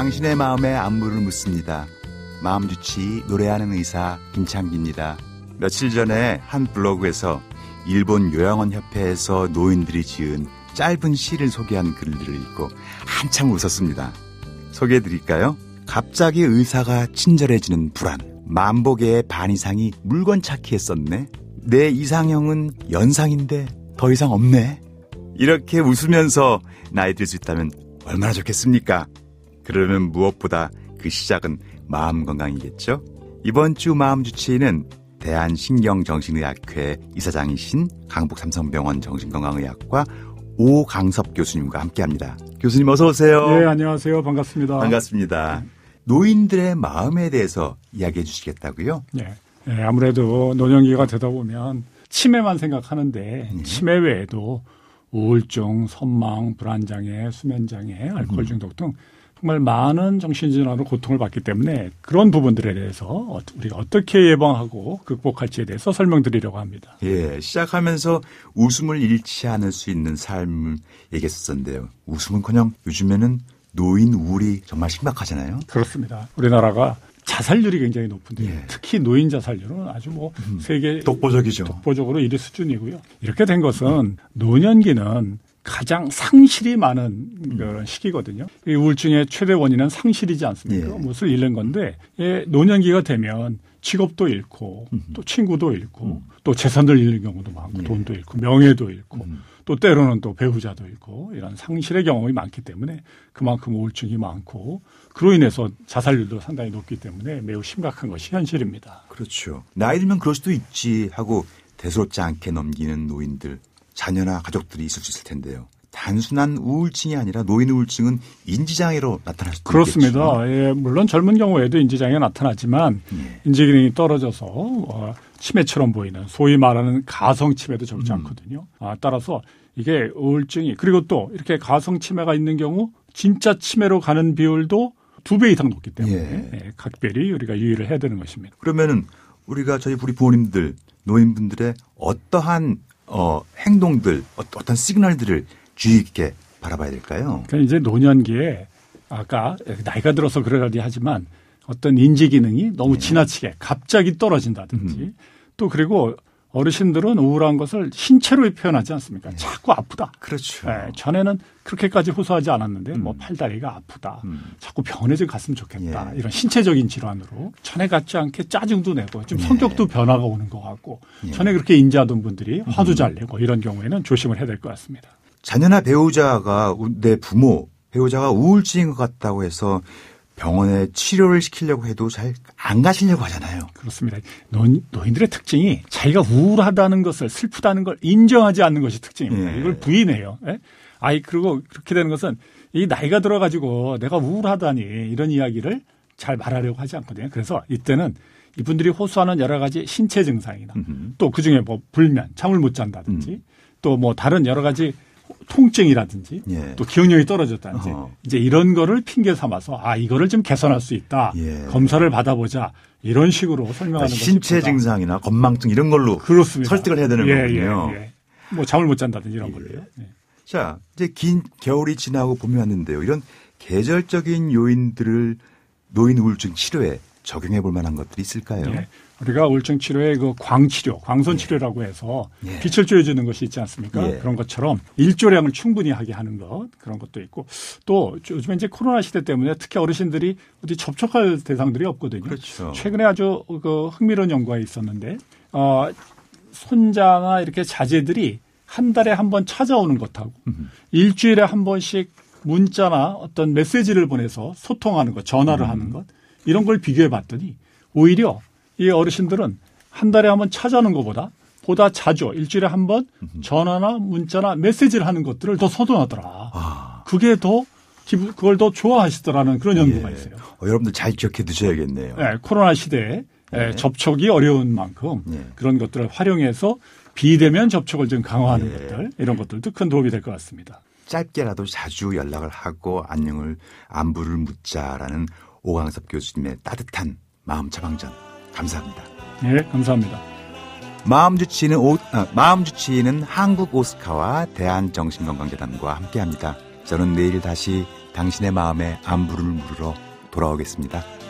당신의 마음에 안부를 묻습니다. 마음주치 노래하는 의사 김창기입니다. 며칠 전에 한 블로그에서 일본 요양원협회에서 노인들이 지은 짧은 시를 소개한 글들을 읽고 한참 웃었습니다. 소개해드릴까요? 갑자기 의사가 친절해지는 불안. 만보계의 반 이상이 물건 찾기에 썼네. 내 이상형은 연상인데 더 이상 없네. 이렇게 웃으면서 나이 들 수 있다면 얼마나 좋겠습니까? 그러면 무엇보다 그 시작은 마음 건강이겠죠? 이번 주 마음주치의는 대한신경정신의학회 이사장이신 강북삼성병원 정신건강의학과 오강섭 교수님과 함께합니다. 교수님 어서 오세요. 네, 안녕하세요. 반갑습니다. 반갑습니다. 노인들의 마음에 대해서 이야기해 주시겠다고요? 네. 네, 아무래도 노년기가 되다 보면 치매만 생각하는데 치매 외에도 우울증, 선망, 불안장애, 수면장애, 알코올 중독 등 정말 많은 정신질환으로 고통을 받기 때문에 그런 부분들에 대해서 우리가 어떻게 예방하고 극복할지에 대해서 설명드리려고 합니다. 예, 시작하면서 웃음을 잃지 않을 수 있는 삶을 얘기했었는데요. 웃음은커녕 요즘에는 노인 우울이 정말 심각하잖아요. 그렇습니다. 우리나라가 자살률이 굉장히 높은데 예. 특히 노인 자살률은 아주 세계 독보적이죠. 독보적으로 1위 수준이고요. 이렇게 된 것은 노년기는 가장 상실이 많은 그런 시기거든요. 이 우울증의 최대 원인은 상실이지 않습니까? 예. 무엇을 잃는 건데 노년기가 되면 직업도 잃고 또 친구도 잃고 또 재산을 잃는 경우도 많고 예. 돈도 잃고 명예도 잃고 또 때로는 또 배우자도 잃고 이런 상실의 경험이 많기 때문에 그만큼 우울증이 많고 그로 인해서 자살률도 상당히 높기 때문에 매우 심각한 것이 현실입니다. 그렇죠. 나이 들면 그럴 수도 있지 하고 대수롭지 않게 넘기는 노인들, 자녀나 가족들이 있을 수 있을 텐데요. 단순한 우울증이 아니라 노인 우울증은 인지장애로 나타날 수도 그렇습니다. 있겠죠. 예, 물론 젊은 경우에도 인지장애가 나타나지만 인지기능이 떨어져서 치매처럼 보이는 소위 말하는 가성치매도 적지 않거든요. 따라서 이게 우울증이 그리고 또 이렇게 가성치매가 있는 경우 진짜 치매로 가는 비율도 2배 이상 높기 때문에 예. 각별히 우리가 유의를 해야 되는 것입니다. 그러면은 우리가 우리 부모님들, 노인분들의 어떠한 행동들, 어떤 시그널들을 주의 깊게 바라봐야 될까요? 그러니까 이제 노년기에 아까 나이가 들어서 그러려니 하지만 어떤 인지 기능이 너무 지나치게 갑자기 떨어진다든지 또 그리고 어르신들은 우울한 것을 신체로 표현하지 않습니까? 자꾸 아프다. 그렇죠. 네, 전에는 그렇게까지 호소하지 않았는데 뭐 팔다리가 아프다. 자꾸 병원에 좀 갔으면 좋겠다. 예. 이런 신체적인 질환으로 전에 같지 않게 짜증도 내고 좀 성격도 변화가 오는 것 같고 전에 그렇게 인지하던 분들이 화도 잘 내고 이런 경우에는 조심을 해야 될 것 같습니다. 자녀나 배우자가 내 부모, 배우자가 우울증인 것 같다고 해서 병원에 치료를 시키려고 해도 잘 안 가시려고 하잖아요. 그렇습니다. 노인들의 특징이 자기가 우울하다는 것을 슬프다는 걸 인정하지 않는 것이 특징입니다. 예. 이걸 부인해요. 예? 그리고 그렇게 되는 것은 이 나이가 들어가지고 내가 우울하다니 이런 이야기를 잘 말하려고 하지 않거든요. 그래서 이때는 이분들이 호소하는 여러 가지 신체 증상이나 또 그중에 뭐 불면, 잠을 못 잔다든지 또 뭐 다른 여러 가지 통증이라든지 예. 또 기억력이 떨어졌다든지 이제 이런 거를 핑계 삼아서 이거를 좀 개선할 수 있다. 예. 검사를 받아보자. 이런 식으로 설명하는 것이 신체 증상이나 건망증 이런 걸로 그렇습니다. 설득을 해야 되는 거군요. 예. 뭐 잠을 못 잔다든지 이런 걸로요. 예. 자, 이제 긴 겨울이 지나고 봄이 왔는데요. 이런 계절적인 요인들을 노인 우울증 치료에 적용해 볼 만한 것들이 있을까요? 예. 우리가 우울증 치료에 그 광치료, 광선 치료라고 해서 빛을 쬐어주는 것이 있지 않습니까? 예. 그런 것처럼 일조량을 충분히 하게 하는 것 그런 것도 있고 또 요즘에 이제 코로나 시대 때문에 특히 어르신들이 어디 접촉할 대상들이 없거든요. 그렇죠. 최근에 아주 그 흥미로운 연구가 있었는데 손자나 이렇게 자제들이 한 달에 한 번 찾아오는 것하고 일주일에 한 번씩 문자나 어떤 메시지를 보내서 소통하는 것, 전화를 하는 것 이런 걸 비교해 봤더니 오히려 이 어르신들은 한 달에 한 번 찾아오는 것보다 보다 자주 일주일에 한 번 전화나 문자나 메시지를 하는 것들을 더 선호하더라. 그게 그걸 더 좋아하시더라는 그런 연구가 있어요. 여러분들 잘 기억해 두셔야겠네요. 네, 코로나 시대에 접촉이 어려운 만큼 그런 것들을 활용해서 비대면 접촉을 좀 강화하는 것들 이런 것들도 큰 도움이 될 것 같습니다. 짧게라도 자주 연락을 하고 안부를 묻자라는 오강섭 교수님의 따뜻한 마음 처방전 감사합니다. 네, 감사합니다. 마음주치의는 한국 오스카와 대한정신건강재단과 함께합니다. 저는 내일 다시 당신의 마음에 안부를 물으러 돌아오겠습니다.